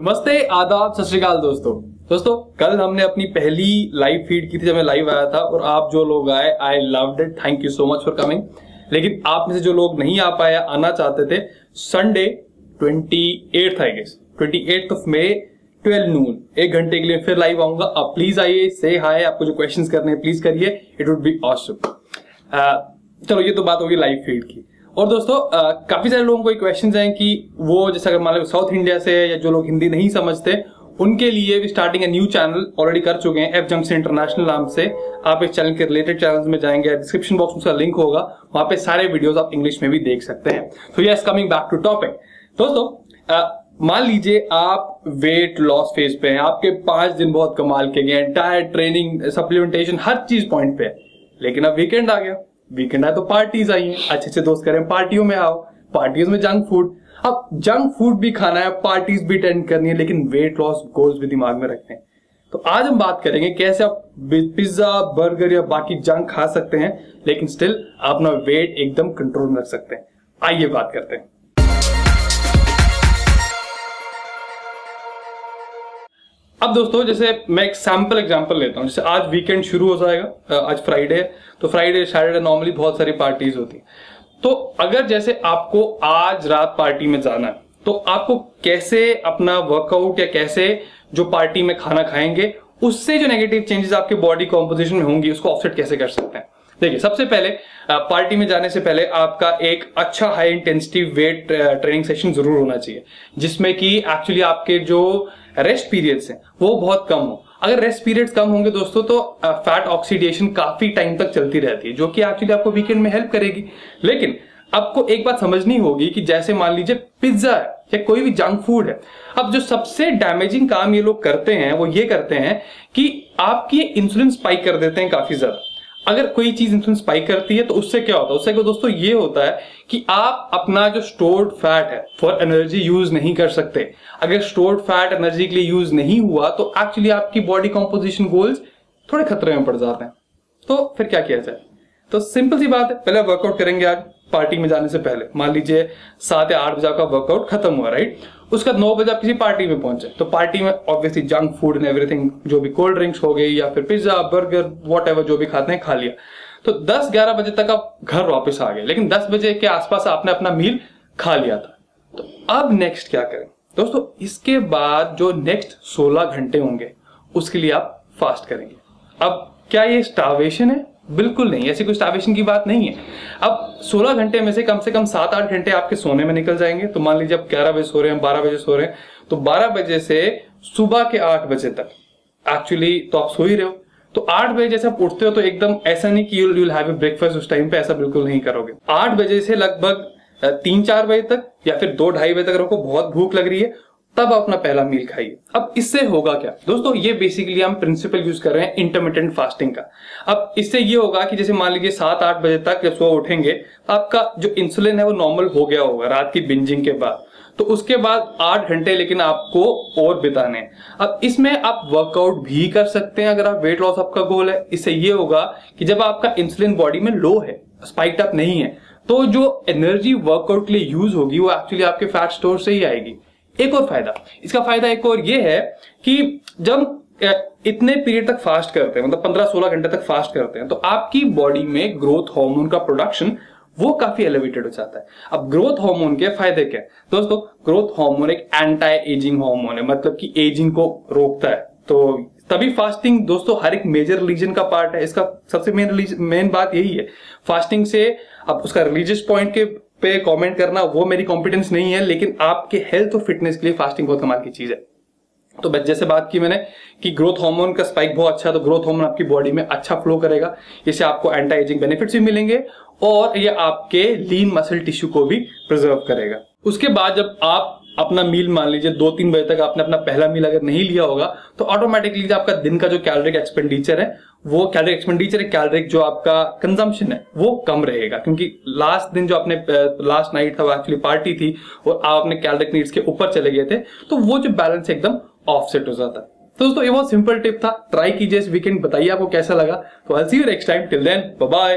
नमस्ते, आदाब, सत श्री अकाल दोस्तों कल हमने अपनी पहली लाइव फीड की थी जब मैं लाइव आया था और आप जो लोग आए, I loved it, thank you so much for coming. लेकिन आप में से जो लोग नहीं आ पाए, आना चाहते थे, Sunday 28th I guess 28th of May 12 noon 1 घंटे के लिए फिर लाइव आऊंगा। आप प्लीज आइए, से हाय, आपको जो क्वेश्चंस करने हैं प्लीज करिए, इट वुड बी ऑसम। चलो ये तो बात होगी लाइव फीड की। और दोस्तों काफी सारे लोगों को क्वेश्चंस हैं कि वो जैसे अगर मान लो साउथ इंडिया से या जो लोग हिंदी नहीं समझते उनके लिए भी starting a new channel already कर चुके हैं, एफ जंक्शन इंटरनेशनल नाम से। आप इस चैनल के रिलेटेड चैनल्स में जाएंगे, डिस्क्रिप्शन बॉक्स में उसका लिंक होगा, वहां पे सारे वीडियोस आप इंग्लिश में भी देख सकते हैं। तो yes, coming back to topic दोस्तों, मान लीजिए आप वेट लॉस फेज पे हैं, आपके 5 दिन बहुत कमाल के गए, डाइट, ट्रेनिंग, सप्लीमेंटेशन, हर चीज पॉइंट पे है, लेकिन अब वीकेंड आ गया। वीकेंड आए तो पार्टीज आई हैं, अच्छे अच्छे दोस्त करें पार्टियों में आओ, पार्टियों में जंक फूड। अब जंक फूड भी खाना है, पार्टीज भी अटेंड करनी है, लेकिन वेट लॉस गोल्स भी दिमाग में रखते हैं। तो आज हम बात करेंगे कैसे आप पिज्जा, बर्गर या बाकी जंक खा सकते हैं लेकिन स्टिल अपना वेट एकदम कंट्रोल में रख सकते हैं। आइए बात करते हैं। अब दोस्तों जैसे मैं एक सैंपल एग्जांपल लेता हूं, जैसे आज वीकेंड शुरू हो जाएगा, आज फ्राइडे है, तो फ्राइडे सैटरडे नॉर्मली बहुत सारी पार्टीज होती है। तो अगर जैसे आपको आज रात पार्टी में जाना है तो आपको कैसे अपना वर्कआउट या कैसे जो पार्टी में खाना खाएंगे उससे जो नेगेटिव चेंजेस आपके बॉडी कॉम्पोजिशन में होंगी उसको ऑफसेट कैसे कर सकते हैं। देखिए, सबसे पहले पार्टी में जाने से पहले आपका एक अच्छा high intensity weight training session जरूर होना चाहिए, जिसमें कि एक्चुअली आपके जो रेस्ट पीरियड्स हैं वो बहुत कम हो। अगर रेस्ट पीरियड्स कम होंगे दोस्तों तो फैट ऑक्सीडेशन काफी टाइम तक चलती रहती है, जो कि एक्चुअली आपको वीकेंड में हेल्प करेगी। लेकिन आपको एक बात समझनी होगी कि जैसे मान लीजिए पिज्जा है या कोई भी जंक फूड है, अब जो सबसे डैमेजिंग काम ये लोग करते हैं वो ये करते हैं कि आपकी इंसुलिन स्पाइक कर देते हैं काफी ज्यादा। अगर कोई चीज इंसुलिन स्पाइक करती है तो उससे क्या होता है, उससे क्या दोस्तों ये होता है कि आप अपना जो स्टोर्ड फैट है फॉर एनर्जी यूज नहीं कर सकते। अगर स्टोर्ड फैट एनर्जी के लिए यूज नहीं हुआ तो एक्चुअली आपकी बॉडी कॉम्पोजिशन गोल्स थोड़े खतरे में पड़ जाते हैं। तो फिर क्या किया जाए? तो सिंपल सी बात है, पहले वर्कआउट करेंगे आज पार्टी में जाने से पहले। मान लीजिए 7 या 8 बजे आपका वर्कआउट खत्म हुआ, राइट? उसका 9 बजे आप किसी पार्टी में पहुंचे, तो पार्टी में obviously junk food and everything, जो भी कोल्ड ड्रिंक्स हो गई या फिर पिज्जा, बर्गर, व्हाटएवर जो भी खाते हैं खा लिया। तो 10-11 बजे तक आप घर वापस आ गए, लेकिन 10 बजे के आसपास आपने अपना मील खा लिया था। तो अब नेक्स्ट क्या करें दोस्तों? इसके बाद जो नेक्स्ट 16 घंटे होंगे उसके लिए आप फास्ट करेंगे। अब क्या ये स्टार्वेशन है? बिल्कुल नहीं, ऐसी कोई स्टार्वेशन की बात नहीं है। अब 16 घंटे में से कम 7-8 घंटे आपके सोने में निकल जाएंगे। तो मान लीजिए आप 11 बजे सो रहे हैं, 12 बजे सो रहे हैं, तो 12 बजे से सुबह के 8 बजे तक एक्चुअली तो आप सो ही रहे हो। तो 8 बजे जैसे आप उठते हो तो एकदम ऐसा नहीं कि यूल हैव ए ब्रेकफास्ट उस टाइम पे, ऐसा बिल्कुल नहीं करोगे। 8 बजे से लगभग 3-4 बजे तक या फिर 2-2:30 बजे तक आपको बहुत भूख लग रही है, तब अपना पहला मील खाइए। अब इससे होगा क्या दोस्तों? ये बेसिकली हम प्रिंसिपल यूज कर रहे हैं इंटरमिटेंट फास्टिंग का। अब इससे ये होगा कि जैसे मान लीजिए 7-8 बजे तक जब सुबह उठेंगे आपका जो इंसुलिन है वो नॉर्मल हो गया होगा रात की बिंजिंग के बाद। तो उसके बाद 8 घंटे लेकिन आपको और बिताने हैं। अब इसमें आप वर्कआउट भी कर सकते हैं अगर आप वेट लॉस आपका गोल है। इससे ये होगा कि जब आपका इंसुलिन बॉडी में लो है, स्पाइक्ड अप नहीं है, तो जो एनर्जी वर्कआउट के लिए यूज होगी वो एक्चुअली आपके फैट स्टोर से ही आएगी। एक और फायदा, इसका फायदा एक और ये है कि जब इतने पीरियड तक फास्ट करते हैं, मतलब 15-16 घंटे तक फास्ट करते हैं, तो आपकी बॉडी में ग्रोथ हार्मोन का प्रोडक्शन वो काफी एलिवेटेड हो जाता है। अब ग्रोथ हार्मोन के फायदे क्या है दोस्तों? ग्रोथ हार्मोन एक एंटी एजिंग हार्मोन है, मतलब कि एजिंग को रोकता है। तो तभी फास्टिंग दोस्तों हर एक मेजर रिलीजन का पार्ट है। इसका सबसे मेन बात यही है। फास्टिंग से अब उसका रिलीजियस पॉइंट के पे कमेंट करना वो मेरी कॉम्पिटेंस नहीं है, लेकिन आपके हेल्थ और फिटनेस के लिए फास्टिंग बहुत कमाल की चीज है। तो जैसे बात की मैंने कि ग्रोथ हार्मोन का स्पाइक बहुत अच्छा है, तो ग्रोथ हार्मोन आपकी बॉडी में अच्छा फ्लो करेगा, इससे आपको एंटी एजिंग बेनिफिट्स भी मिलेंगे और ये आपके लीन मसल टिश्यू को भी प्रिजर्व करेगा। उसके बाद जब आप अपना मील मान लीजिए 2-3 बजे तक आपने अपना पहला मील अगर नहीं लिया होगा तो ऑटोमेटिकली आपका दिन का जो कैलोरिक एक्सपेंडिचर है वो कैलोरिक जो आपका कंजम्पशन है वो कम रहेगा, क्योंकि लास्ट दिन जो आपने लास्ट नाइट था वो एक्चुअली पार्टी थी और आप अपने कैलोरिक नीड्स के ऊपर चले गए थे, तो वो जो बैलेंस एकदम ऑफसेट हो जाता है। तो दोस्तों ये बहुत सिंपल टिप था, ट्राई कीजिए इस वीकेंड, बताइए आपको कैसा लगा। तो I will see you next time, till then bye bye.